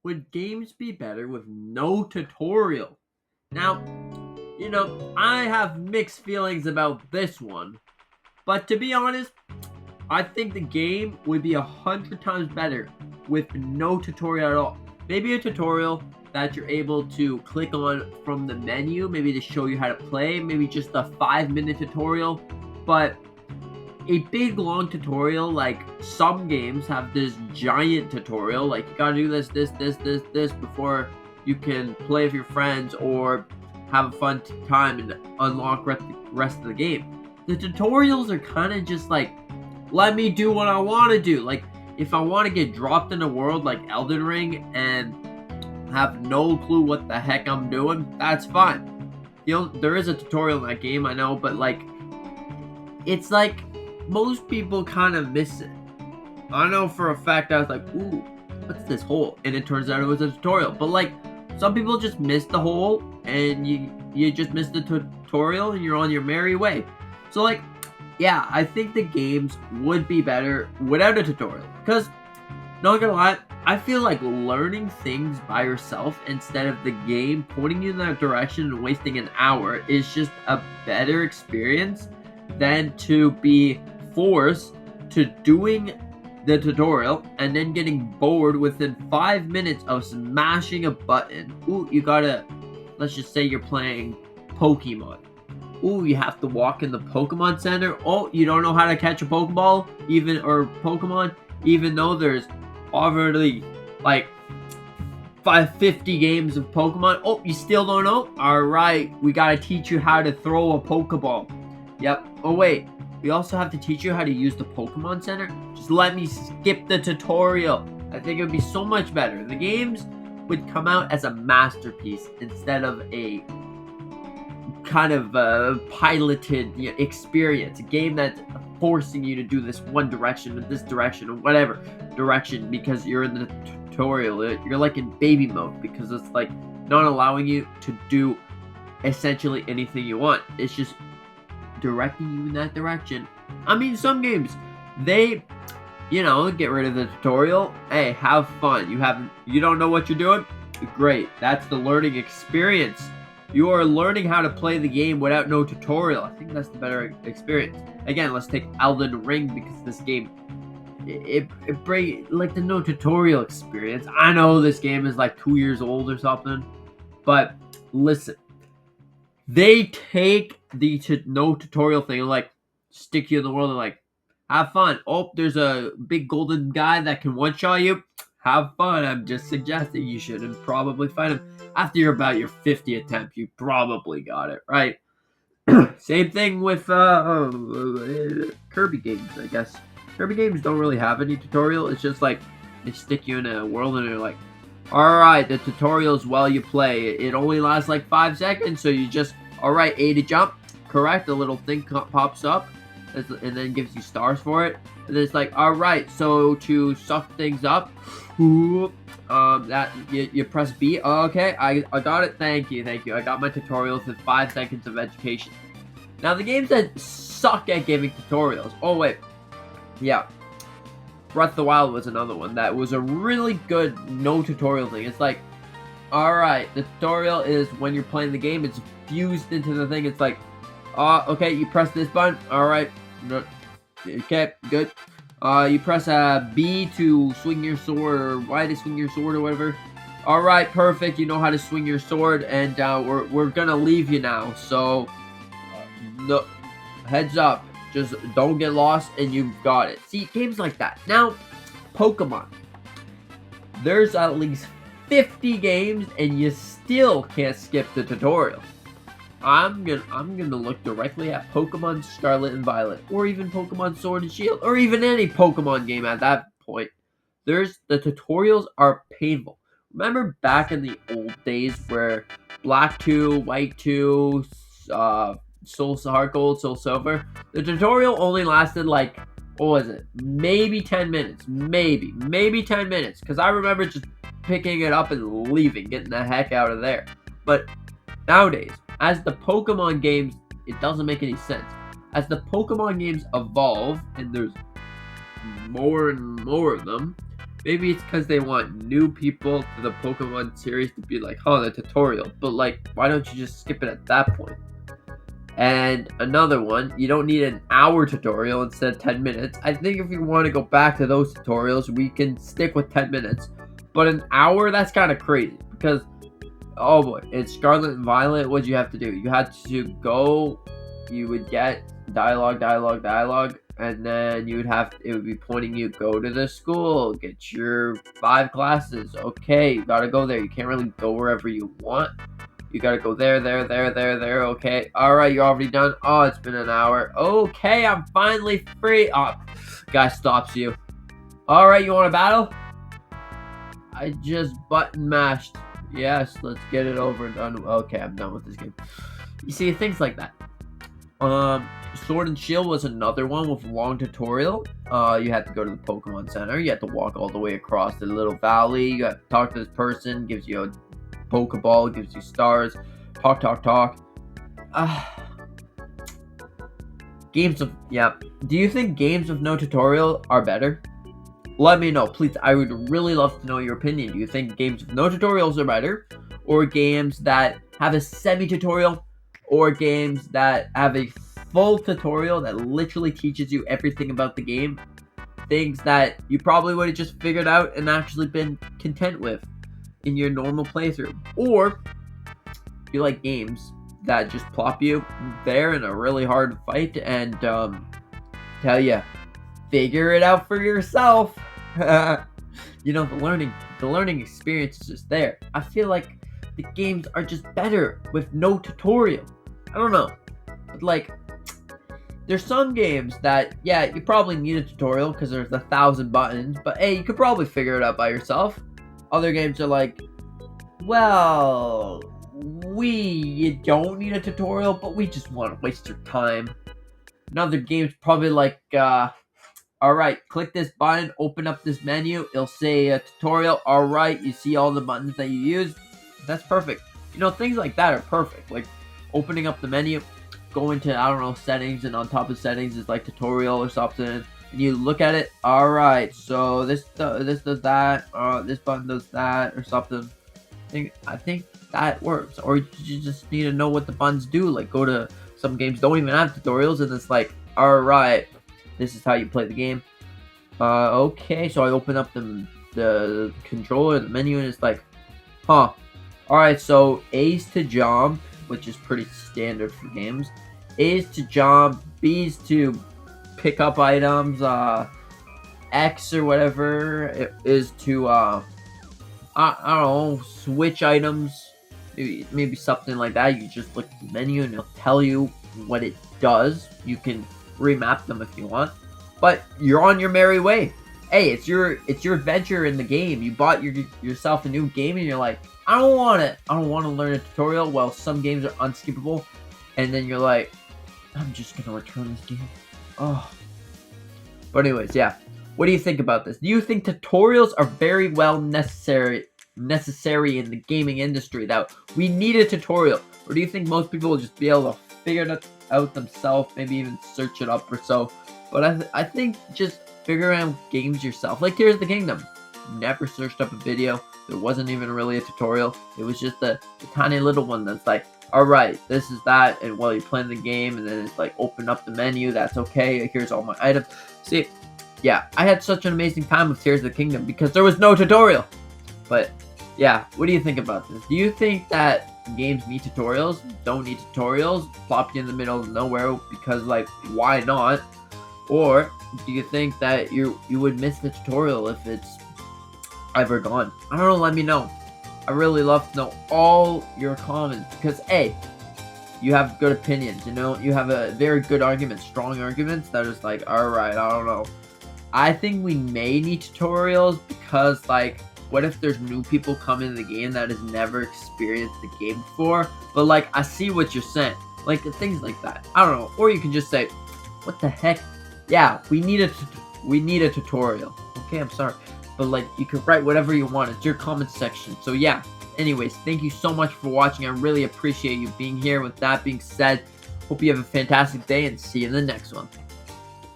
would games be better with no tutorial? Now, I have mixed feelings about this one, but to be honest, I think the game would be 100 times better with no tutorial at all. Maybe a tutorial that you're able to click on from the menu, maybe to show you how to play, maybe just a 5-minute tutorial, but a big long tutorial, like some games have this giant tutorial, like you gotta do this before you can play with your friends or have a fun time and unlock rest of the game. The tutorials are kind of just like, let me do what I want to do. Like, if I want to get dropped in a world like Elden Ring and have no clue what the heck I'm doing, that's fine. There is a tutorial in that game, I know, but like, it's like most people kind of miss it. I know for a fact I was like, ooh, what's this hole? And it turns out it was a tutorial. But like, some people just miss the hole and you just miss the tutorial and you're on your merry way. So like, yeah, I think the games would be better without a tutorial. Because, not gonna lie, I feel like learning things by yourself instead of the game pointing you in that direction and wasting an hour is just a better experience than to be forced to doing the tutorial and then getting bored within 5 minutes of smashing a button. Ooh, let's just say you're playing Pokemon. Ooh, you have to walk in the Pokemon Center. Oh, you don't know how to catch a Pokeball, or Pokemon, even though there's already like 550 games of Pokemon. Oh, you still don't know? Alright, we gotta teach you how to throw a Pokeball. Yep. Oh wait, we also have to teach you how to use the Pokemon Center? Just let me skip the tutorial. I think it would be so much better. The games would come out as a masterpiece instead of a kind of piloted experience. A game that's forcing you to do this one direction or this direction or whatever direction because you're in the tutorial. You're like in baby mode because it's like not allowing you to do essentially anything you want. It's just directing you in that direction. I mean, some games, they, get rid of the tutorial. Hey, have fun. You don't know what you're doing? Great. That's the learning experience. You are learning how to play the game without no tutorial. I think that's the better experience. Again, let's take Elden Ring because this game, it bring like the no tutorial experience. I know this game is like 2 years old or something, but listen, they take the no tutorial thing and like stick you in the world and like have fun. Oh, there's a big golden guy that can one shot you. Have fun. I'm just suggesting you should and probably find him. After you're about your 50th attempt, you probably got it right. Same thing with Kirby games, I guess. Kirby games don't really have any tutorial. It's just like they stick you in a world and they're like, alright, the tutorial's while you play. It only lasts like 5 seconds, so you just, alright, A to jump. Correct, a little thing pops up and then gives you stars for it. And then it's like, alright, so to suck things up, that you press B. Okay, I got it. Thank you. I got my tutorials in 5 seconds of education. Now the games that suck at giving tutorials. Oh wait, yeah, Breath of the Wild was another one that was a really good no tutorial thing. It's like, alright, the tutorial is when you're playing the game, it's fused into the thing. It's like, okay, you press this button. Alright, okay, good. You press B to swing your sword, or Y to swing your sword, or whatever. Alright, perfect. You know how to swing your sword, and we're gonna leave you now. So, no, heads up. Just don't get lost, and you've got it. See, games like that. Now, Pokemon. There's at least 50 games, and you still can't skip the tutorial. I'm gonna look directly at Pokemon Scarlet and Violet, or even Pokemon Sword and Shield, or even any Pokemon game at that point. The tutorials are painful. Remember back in the old days where Black 2, White 2, Soul Heart Gold, Soul Silver, the tutorial only lasted like, what was it? Maybe 10 minutes. Maybe 10 minutes. Because I remember just picking it up and leaving, getting the heck out of there. But nowadays, as the Pokemon games, it doesn't make any sense. As the Pokemon games evolve, and there's more and more of them, Maybe it's because they want new people to the Pokemon series to be like, oh, the tutorial. But like, why don't you just skip it at that point? And another one, you don't need an hour tutorial instead of 10 minutes. I think if you want to go back to those tutorials, we can stick with 10 minutes. But an hour, that's kind of crazy. Because, oh boy, in Scarlet and Violet, what'd you have to do? You had to go, you would get dialogue, and then it would be pointing you, go to the school, get your 5 classes. Okay, you gotta go there. You can't really go wherever you want. You gotta go there. Okay. Alright, you're already done. Oh, it's been an hour. Okay, I'm finally free. Oh, guy stops you. Alright, you want to battle? I just button mashed. Yes, let's get it over and done. Okay, I'm done with this game. You see, things like that. Sword and Shield was another one with a long tutorial. You had to go to the Pokemon Center. You had to walk all the way across the little valley. You had to talk to this person. Gives you a Pokeball, gives you stars. Talk. Games of, yeah. Do you think games with no tutorial are better? Let me know, please. I would really love to know your opinion. Do you think games with no tutorials are better? Or games that have a semi-tutorial? Or games that have a full tutorial that literally teaches you everything about the game? Things that you probably would have just figured out and actually been content with in your normal playthrough. Or you like games that just plop you there in a really hard fight and tell you, figure it out for yourself. You know, the learning experience is just there. I feel like the games are just better with no tutorial. I don't know, but like, there's some games that, yeah, you probably need a tutorial because there's 1,000 buttons, but hey, you could probably figure it out by yourself. Other games are like, well, you don't need a tutorial, but we just want to waste your time. Another game's probably like, alright, click this button, open up this menu, it'll say a tutorial, alright, you see all the buttons that you use, that's perfect. You know, things like that are perfect, like opening up the menu, going to, I don't know, settings, and on top of settings is like tutorial or something, and you look at it, alright, so this does that, this button does that, or something. I think that works. Or you just need to know what the buttons do, like go to, some games don't even have tutorials, and it's like, alright, this is how you play the game. Okay, so I open up the controller, the menu, and it's like, huh. Alright, so A's to jump, which is pretty standard for games. A's to jump, B's to pick up items, X or whatever it is to, I don't know, switch items. Maybe something like that. You just look at the menu and it'll tell you what it does. You can remap them if you want, but you're on your merry way. Hey, it's your adventure in the game. You bought yourself a new game and you're like, I don't want to learn a tutorial. Well, some games are unskippable, and then you're like, I'm just gonna return this game. Oh. But anyways, yeah. What do you think about this? Do you think tutorials are very well necessary in the gaming industry, that we need a tutorial? Or do you think most people will just be able to figure it out themselves, maybe even search it up or so? But I think just figure out games yourself. Like Tears of the Kingdom. Never searched up a video. There wasn't even really a tutorial. It was just the tiny little one that's like, alright, this is that, and while you're playing the game, and then it's like, open up the menu, that's okay, here's all my items. See, yeah, I had such an amazing time with Tears of the Kingdom because there was no tutorial. But yeah, what do you think about this? Do you think that games need tutorials, don't need tutorials, plop you in the middle of nowhere because, like, why not? Or do you think that you would miss the tutorial if it's ever gone? I don't know, let me know. I really love to know all your comments because, A, you have good opinions, you know? You have a very good argument, strong arguments that is like, alright, I don't know. I think we may need tutorials because, like, what if there's new people coming in the game that has never experienced the game before? But, like, I see what you're saying. Like, things like that. I don't know. Or you can just say, what the heck? Yeah, we need a tutorial. Okay, I'm sorry. But, like, you can write whatever you want. It's your comment section. So, yeah. Anyways, thank you so much for watching. I really appreciate you being here. With that being said, hope you have a fantastic day and see you in the next one.